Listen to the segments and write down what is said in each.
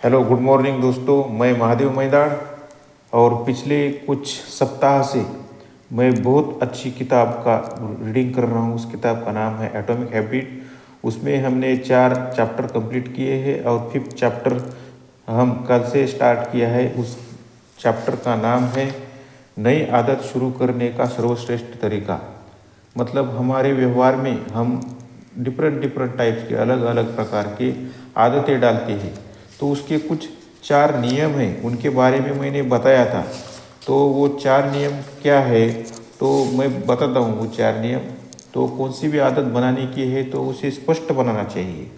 Hello good morning दोस्तों, मैं महादेव मैदाड़। और पिछले कुछ सप्ताह से मैं बहुत अच्छी किताब का रीडिंग कर रहा हूँ। उस किताब का नाम है एटॉमिक हैबिट। उसमें हमने 4 चैप्टर कंप्लीट किए हैं और 5th चैप्टर हम कल से स्टार्ट किया है। उस चैप्टर का नाम है नई आदत शुरू करने का सर्वश्रेष्ठ तरीका। मतलब हमारे व्यवहार में हम डिफरेंट टाइप्स के अलग अलग प्रकार के आदतें डालते हैं। तो उसके कुछ 4 नियम हैं, उनके बारे में मैंने बताया था। तो वो 4 नियम क्या है तो मैं बताता हूँ। वो 4 नियम तो कौन सी भी आदत बनाने की है तो उसे स्पष्ट बनाना चाहिए,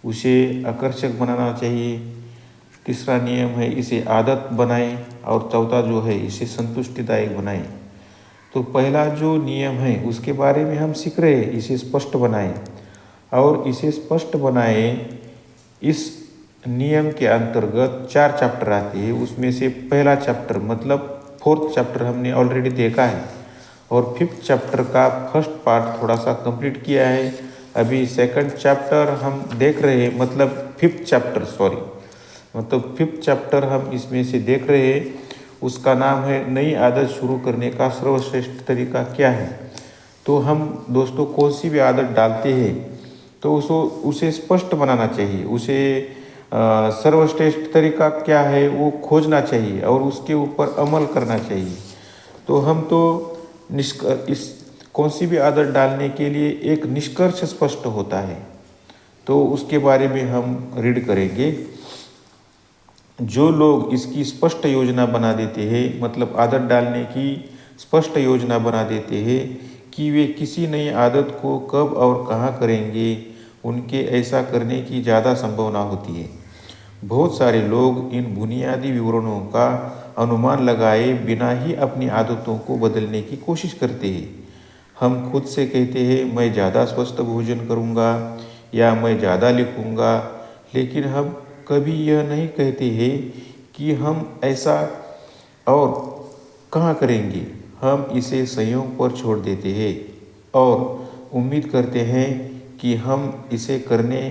उसे आकर्षक बनाना चाहिए। तीसरा नियम है इसे आदत बनाएं और चौथा जो है इसे संतुष्टिदायक बनाएं। तो पहला जो नियम है उसके बारे में हम सीख रहे हैं, इसे स्पष्ट बनाएं। और इसे स्पष्ट बनाएं, इस नियम के अंतर्गत 4 चैप्टर आते हैं। उसमें से पहला चैप्टर मतलब 4th चैप्टर हमने ऑलरेडी देखा है और 5th चैप्टर का फर्स्ट पार्ट थोड़ा सा कंप्लीट किया है। अभी 2nd चैप्टर हम देख रहे हैं, मतलब 5th चैप्टर मतलब 5th चैप्टर हम इसमें से देख रहे हैं। उसका नाम है नई आदत शुरू करने का सर्वश्रेष्ठ तरीका क्या है। तो हम दोस्तों कौन सी भी आदत डालते हैं तो उसे स्पष्ट बनाना चाहिए, उसे सर्वश्रेष्ठ तरीका क्या है वो खोजना चाहिए और उसके ऊपर अमल करना चाहिए। तो हम तो इस कौन सी भी आदत डालने के लिए एक निष्कर्ष स्पष्ट होता है, तो उसके बारे में हम रीड करेंगे। जो लोग इसकी स्पष्ट योजना बना देते हैं, मतलब आदत डालने की स्पष्ट योजना बना देते हैं कि वे किसी नई आदत को कब और कहाँ करेंगे, उनके ऐसा करने की ज़्यादा संभावना होती है। बहुत सारे लोग इन बुनियादी विवरणों का अनुमान लगाए बिना ही अपनी आदतों को बदलने की कोशिश करते हैं। हम खुद से कहते हैं मैं ज़्यादा स्वस्थ भोजन करूँगा या मैं ज़्यादा लिखूँगा, लेकिन हम कभी यह नहीं कहते हैं कि हम ऐसा और कहाँ करेंगे। हम इसे संयोग पर छोड़ देते हैं और उम्मीद करते हैं कि हम इसे करने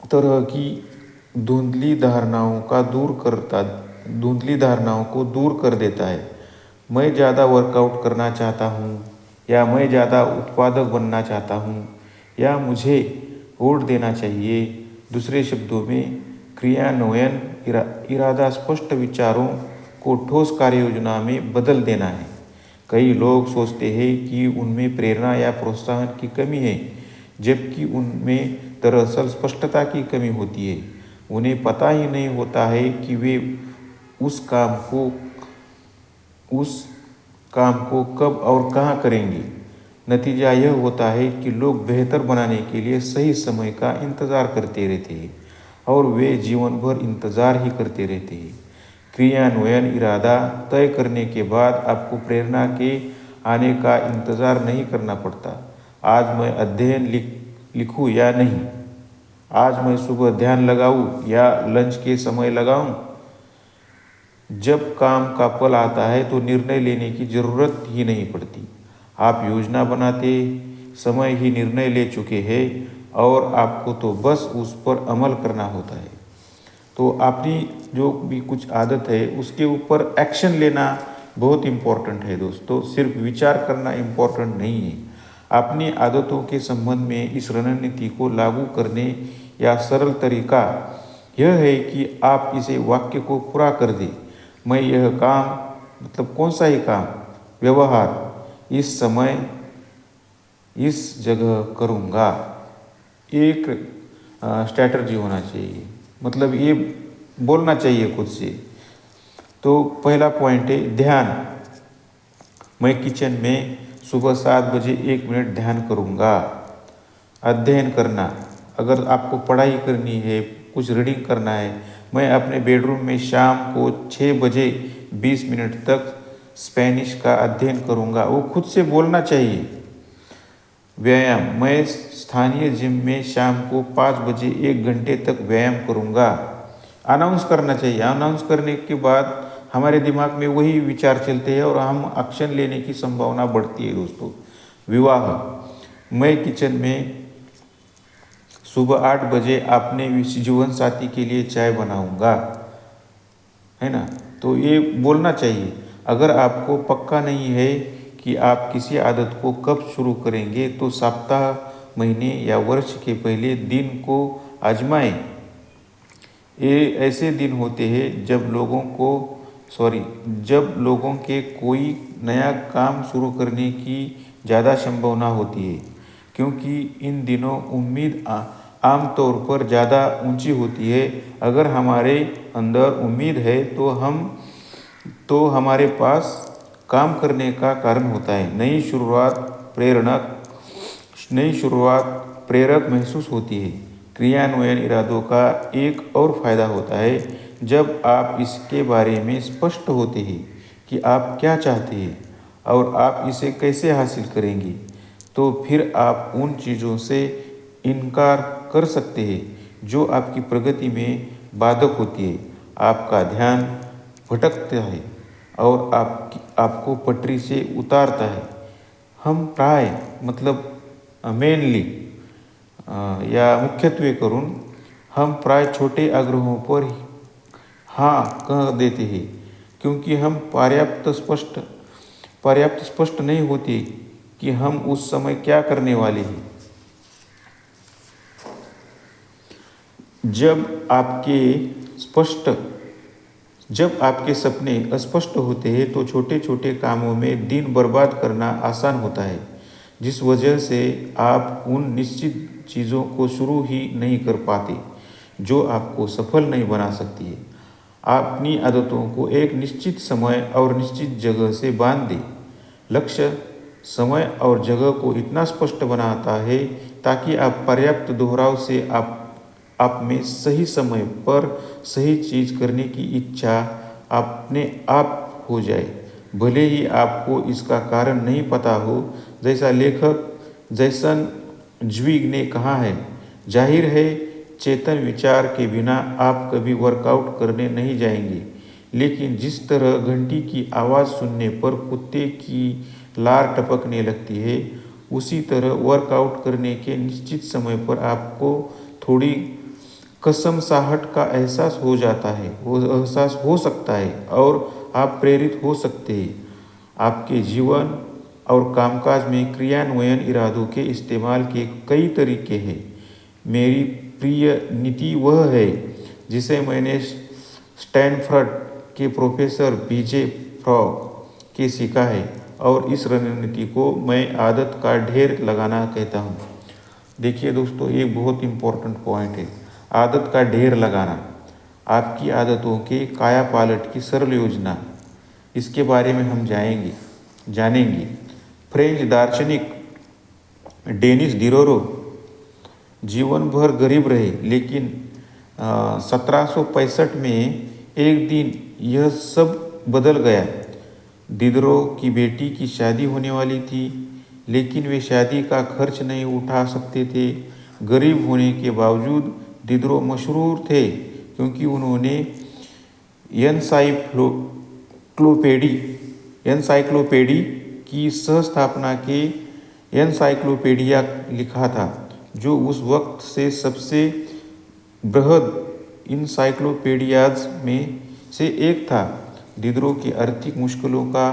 तरह की धुंधली धारणाओं को दूर कर देता है। मैं ज़्यादा वर्कआउट करना चाहता हूँ या मैं ज़्यादा उत्पादक बनना चाहता हूँ या मुझे वोट देना चाहिए। दूसरे शब्दों में क्रियान्वयन इरादा स्पष्ट विचारों को ठोस कार्य योजना में बदल देना है। कई लोग सोचते हैं कि उनमें प्रेरणा या प्रोत्साहन की कमी है, जबकि उनमें दरअसल स्पष्टता की कमी होती है। उन्हें पता ही नहीं होता है कि वे उस काम को कब और कहाँ करेंगे। नतीजा यह होता है कि लोग बेहतर बनाने के लिए सही समय का इंतज़ार करते रहते हैं और वे जीवन भर इंतज़ार ही करते रहते हैं। क्रियान्वयन इरादा तय करने के बाद आपको प्रेरणा के आने का इंतज़ार नहीं करना पड़ता। आज मैं अध्ययन लिखूँ या नहीं, आज मैं सुबह ध्यान लगाऊँ या लंच के समय लगाऊँ। जब काम का पल आता है तो निर्णय लेने की ज़रूरत ही नहीं पड़ती। आप योजना बनाते समय ही निर्णय ले चुके हैं और आपको तो बस उस पर अमल करना होता है। तो अपनी जो भी कुछ आदत है उसके ऊपर एक्शन लेना बहुत इम्पोर्टेंट है दोस्तों, सिर्फ विचार करना इम्पोर्टेंट नहीं है। अपनी आदतों के संबंध में इस रणनीति को लागू करने या सरल तरीका यह है कि आप इसे वाक्य को पूरा कर दें। मैं यह काम, मतलब कौन सा ही काम, व्यवहार इस समय इस जगह करूँगा। एक स्ट्रैटेजी होना चाहिए, मतलब ये बोलना चाहिए खुद से। तो पहला पॉइंट है ध्यान। मैं किचन में सुबह 7 बजे 1 मिनट ध्यान करूँगा। अध्ययन करना, अगर आपको पढ़ाई करनी है, कुछ रीडिंग करना है, मैं अपने बेडरूम में शाम को 6 बजे 20 मिनट तक स्पेनिश का अध्ययन करूँगा। वो खुद से बोलना चाहिए। व्यायाम, मैं स्थानीय जिम में शाम को 5 बजे 1 घंटे तक व्यायाम करूँगा। अनाउंस करना चाहिए। अनाउंस करने के बाद हमारे दिमाग में वही विचार चलते हैं और हम एक्शन लेने की संभावना बढ़ती है दोस्तों। विवाह, मैं किचन में सुबह 8 बजे अपने जीवन साथी के लिए चाय बनाऊंगा, है ना। तो ये बोलना चाहिए। अगर आपको पक्का नहीं है कि आप किसी आदत को कब शुरू करेंगे, तो सप्ताह, महीने या वर्ष के पहले दिन को आजमाएं। ये ऐसे दिन होते हैं जब लोगों के कोई नया काम शुरू करने की ज़्यादा संभावना होती है, क्योंकि इन दिनों उम्मीद आमतौर पर ज़्यादा ऊंची होती है। अगर हमारे अंदर उम्मीद है तो हमारे पास काम करने का कारण होता है। नई शुरुआत प्रेरक महसूस होती है। क्रियान्वयन इरादों का एक और फायदा होता है। जब आप इसके बारे में स्पष्ट होते हैं कि आप क्या चाहते हैं और आप इसे कैसे हासिल करेंगे, तो फिर आप उन चीज़ों से इनकार कर सकते हैं जो आपकी प्रगति में बाधक होती है। आपका ध्यान भटकता है और आपको पटरी से उतारता है। हम मेनली या मुख्यत्वे करून हम प्राय छोटे आग्रहों पर हाँ कह देते हैं, क्योंकि हम पर्याप्त स्पष्ट नहीं होते कि हम उस समय क्या करने वाले हैं। जब आपके सपने अस्पष्ट होते हैं, तो छोटे छोटे कामों में दिन बर्बाद करना आसान होता है, जिस वजह से आप उन निश्चित चीज़ों को शुरू ही नहीं कर पाते जो आपको सफल नहीं बना सकती है। अपनी आदतों को एक निश्चित समय और निश्चित जगह से बांध दें। लक्ष्य समय और जगह को इतना स्पष्ट बनाता है ताकि आप पर्याप्त दोहराव से आप में सही समय पर सही चीज करने की इच्छा अपने आप हो जाए, भले ही आपको इसका कारण नहीं पता हो। जैसा लेखक जैसन ज्विग ने कहा है, जाहिर है चेतन विचार के बिना आप कभी वर्कआउट करने नहीं जाएंगे, लेकिन जिस तरह घंटी की आवाज़ सुनने पर कुत्ते की लार टपकने लगती है, उसी तरह वर्कआउट करने के निश्चित समय पर आपको थोड़ी कसमसाहट का एहसास हो सकता है और आप प्रेरित हो सकते हैं। आपके जीवन और कामकाज में क्रियान्वयन इरादों के इस्तेमाल के कई तरीके हैं। मेरी प्रिय नीति वह है जिसे मैंने स्टैनफोर्ड के प्रोफेसर बीजे फ्रॉग के सीखा है, और इस रणनीति को मैं आदत का ढेर लगाना कहता हूँ। देखिए दोस्तों, ये बहुत इम्पोर्टेंट पॉइंट है, आदत का ढेर लगाना। आपकी आदतों के कायापालट की सरल योजना, इसके बारे में हम जानेंगे। फ्रेंच दार्शनिक डेनिस डिरोरो जीवन भर गरीब रहे, लेकिन 1765 में एक दिन यह सब बदल गया। डिदरो की बेटी की शादी होने वाली थी, लेकिन वे शादी का खर्च नहीं उठा सकते थे। गरीब होने के बावजूद डिदरो मशहूर थे क्योंकि उन्होंने एनसाइक्लोपीडी की सह-स्थापना के एनसाइक्लोपीडिया लिखा था, जो उस वक्त से सबसे बृहद इनसाइक्लोपीडियाज में से एक था। डिदरो की आर्थिक मुश्किलों का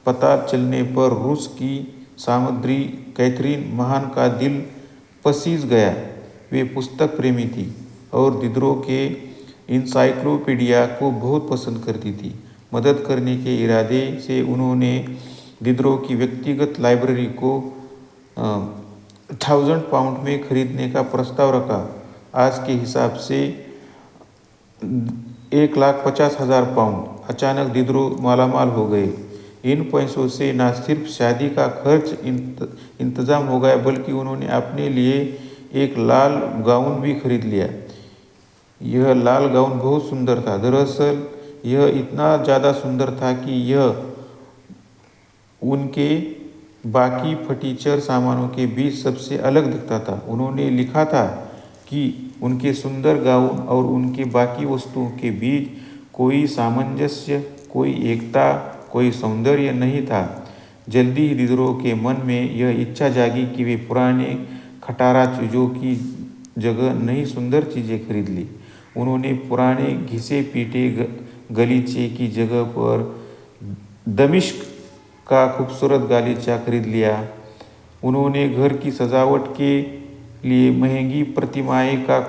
पता चलने पर रूस की सामंती कैथरीन महान का दिल पसीज गया। वे पुस्तक प्रेमी थी और डिदरो के इनसाइक्लोपीडिया को बहुत पसंद करती थी। मदद करने के इरादे से उन्होंने डिदरो की व्यक्तिगत लाइब्रेरी को 1000 पाउंड में खरीदने का प्रस्ताव रखा। आज के हिसाब से 1,50,000 पाउंड। अचानक डिदरो मालामाल हो गए। इन पैसों से न सिर्फ शादी का खर्च इंतजाम हो गया, बल्कि उन्होंने अपने लिए एक लाल गाउन भी खरीद लिया। यह लाल गाउन बहुत सुंदर था। दरअसल यह इतना ज़्यादा सुंदर था कि यह उनके बाकी फटीचर सामानों के बीच सबसे अलग दिखता था। उन्होंने लिखा था कि उनके सुंदर गाउन और उनके बाकी वस्तुओं के बीच कोई सामंजस्य, कोई एकता, कोई सौंदर्य नहीं था। जल्दी ही डिदरो के मन में यह इच्छा जागी कि वे पुराने खटारा चीज़ों की जगह नई सुंदर चीज़ें खरीद ली। उन्होंने पुराने घिसे पीटे गलीचे की जगह पर दमिश्क का खूबसूरत गालीचा खरीद लिया। उन्होंने घर की सजावट के लिए महंगी प्रतिमाएं का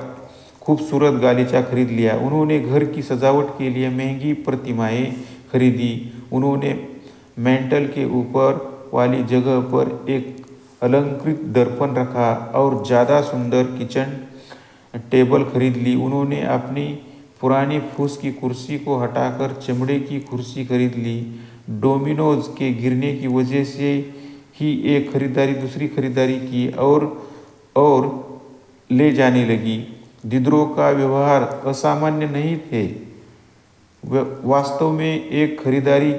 खूबसूरत गालीचा खरीद लिया। उन्होंने घर की सजावट के लिए महंगी प्रतिमाएं खरीदी। उन्होंने मेंटल के ऊपर वाली जगह पर एक अलंकृत दर्पण रखा और ज़्यादा सुंदर किचन टेबल खरीद ली। उन्होंने अपनी पुरानी फूस की कुर्सी को हटाकर चमड़े की कुर्सी खरीद ली। डोमिनोज के गिरने की वजह से ही एक खरीदारी दूसरी खरीदारी की और ले जाने लगी। दिदरो का व्यवहार असामान्य नहीं थे। वास्तव में एक खरीदारी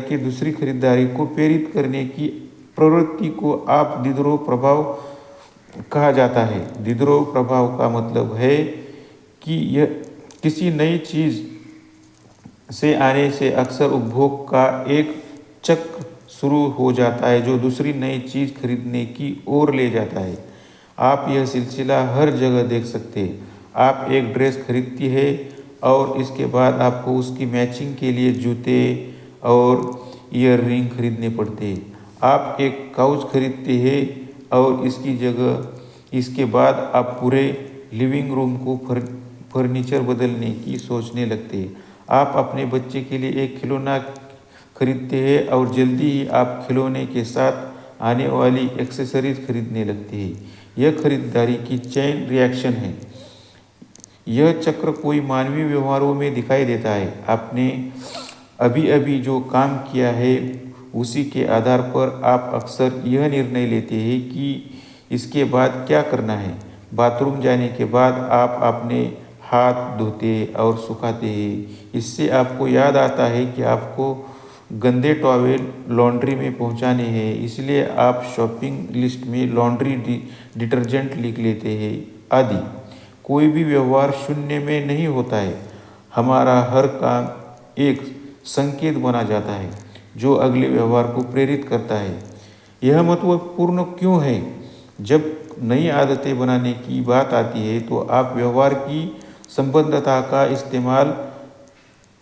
की दूसरी खरीदारी को प्रेरित करने की प्रवृत्ति को आप दिदरो प्रभाव कहा जाता है। दिदरो प्रभाव का मतलब है कि यह किसी नई चीज़ से आने से अक्सर उपभोग का एक चक्र शुरू हो जाता है जो दूसरी नई चीज़ खरीदने की ओर ले जाता है। आप यह सिलसिला हर जगह देख सकते हैं। आप एक ड्रेस खरीदती है और इसके बाद आपको उसकी मैचिंग के लिए जूते और ईयर रिंग खरीदने पड़ते हैं। आप एक काउच खरीदते हैं और इसके बाद आप पूरे लिविंग रूम को फर्नीचर बदलने की सोचने लगते हैं। आप अपने बच्चे के लिए एक खिलौना खरीदते हैं और जल्दी ही आप खिलौने के साथ आने वाली एक्सेसरीज खरीदने लगते हैं। यह खरीदारी की चेन रिएक्शन है। यह चक्र कोई मानवीय व्यवहारों में दिखाई देता है। आपने अभी अभी जो काम किया है उसी के आधार पर आप अक्सर यह निर्णय लेते हैं कि इसके बाद क्या करना है। बाथरूम जाने के बाद आप अपने हाथ धोते और सुखाते हैं। इससे आपको याद आता है कि आपको गंदे टॉवेल लॉन्ड्री में पहुंचाने हैं, इसलिए आप शॉपिंग लिस्ट में लॉन्ड्री डिटर्जेंट लिख लेते हैं आदि। कोई भी व्यवहार शून्य में नहीं होता है। हमारा हर काम एक संकेत बना जाता है जो अगले व्यवहार को प्रेरित करता है। यह महत्वपूर्ण क्यों है? जब नई आदतें बनाने की बात आती है तो आप व्यवहार की संबद्धता का इस्तेमाल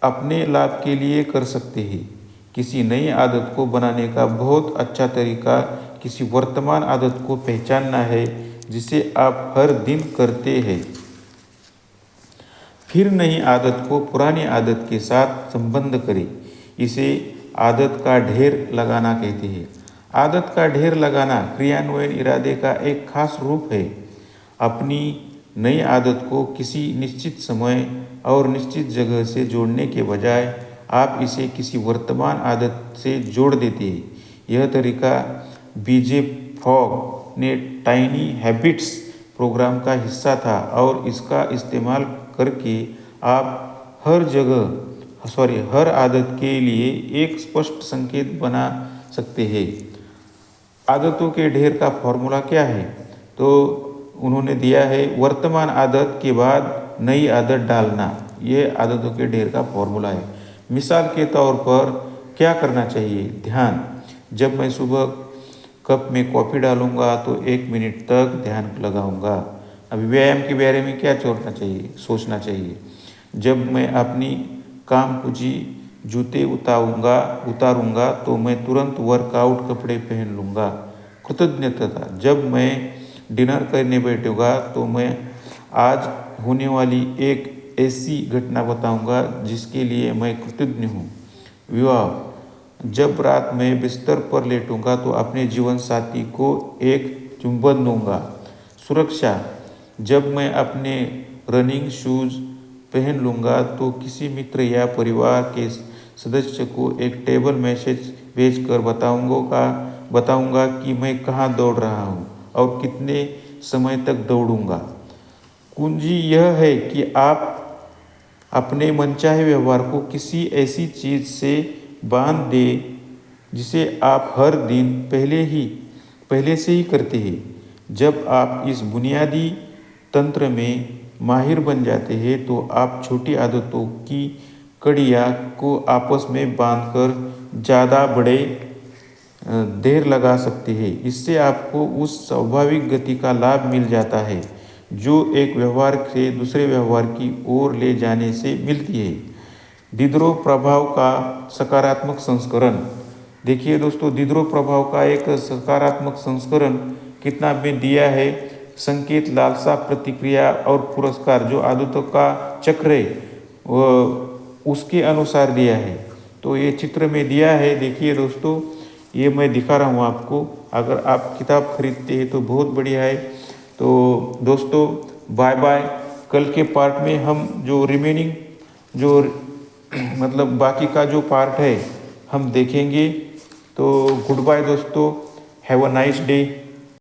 अपने लाभ के लिए कर सकते हैं। किसी नई आदत को बनाने का बहुत अच्छा तरीका किसी वर्तमान आदत को पहचानना है जिसे आप हर दिन करते हैं। फिर नई आदत को पुरानी आदत के साथ संबद्ध करें। इसे आदत का ढेर लगाना कहते हैं। आदत का ढेर लगाना क्रियान्वयन इरादे का एक खास रूप है। अपनी नई आदत को किसी निश्चित समय और निश्चित जगह से जोड़ने के बजाय आप इसे किसी वर्तमान आदत से जोड़ देते हैं। यह तरीका बीजे फॉग ने टाइनी हैबिट्स प्रोग्राम का हिस्सा था और इसका इस्तेमाल करके आप हर आदत के लिए एक स्पष्ट संकेत बना सकते हैं। आदतों के ढेर का फॉर्मूला क्या है? तो उन्होंने दिया है वर्तमान आदत के बाद नई आदत डालना। यह आदतों के ढेर का फॉर्मूला है। मिसाल के तौर पर क्या करना चाहिए? ध्यान। जब मैं सुबह कप में कॉफ़ी डालूंगा तो 1 मिनट तक ध्यान लगाऊंगा। अभी व्यायाम के बारे में क्या सोचना चाहिए? जब मैं अपनी काम पूंजी जूते उतारूंगा तो मैं तुरंत वर्कआउट कपड़े पहन लूँगा। कृतज्ञता। जब मैं डिनर करने बैठूंगा तो मैं आज होने वाली एक ऐसी घटना बताऊंगा जिसके लिए मैं कृतज्ञ हूँ। विवाह। जब रात में बिस्तर पर लेटूंगा तो अपने जीवन साथी को एक चुंबन दूंगा। सुरक्षा। जब मैं अपने रनिंग शूज़ पहन लूँगा तो किसी मित्र या परिवार के सदस्य को एक टेबल मैसेज भेजकर बताऊंगा कि मैं कहाँ दौड़ रहा हूँ और कितने समय तक दौड़ूंगा। कुंजी यह है कि आप अपने मनचाहे व्यवहार को किसी ऐसी चीज़ से बांध दें जिसे आप हर दिन पहले से ही करते हैं। जब आप इस बुनियादी तंत्र में माहिर बन जाते हैं तो आप छोटी आदतों की कड़ियाँ को आपस में बांधकर ज़्यादा बड़े देर लगा सकती है। इससे आपको उस स्वाभाविक गति का लाभ मिल जाता है जो एक व्यवहार से दूसरे व्यवहार की ओर ले जाने से मिलती है। डिडरो प्रभाव का सकारात्मक संस्करण। देखिए दोस्तों, डिडरो प्रभाव का एक सकारात्मक संस्करण किताब में दिया है। संकेत, लालसा, प्रतिक्रिया और पुरस्कार, जो आदतों का चक्र है उसके अनुसार दिया है। तो ये चित्र में दिया है। देखिए दोस्तों, ये मैं दिखा रहा हूँ आपको। अगर आप किताब खरीदते हैं तो बहुत बढ़िया है। तो दोस्तों बाय बाय। कल के पार्ट में हम जो रिमेनिंग जो मतलब बाकी का जो पार्ट है हम देखेंगे। तो गुड बाय दोस्तों, हैव अ नाइस डे।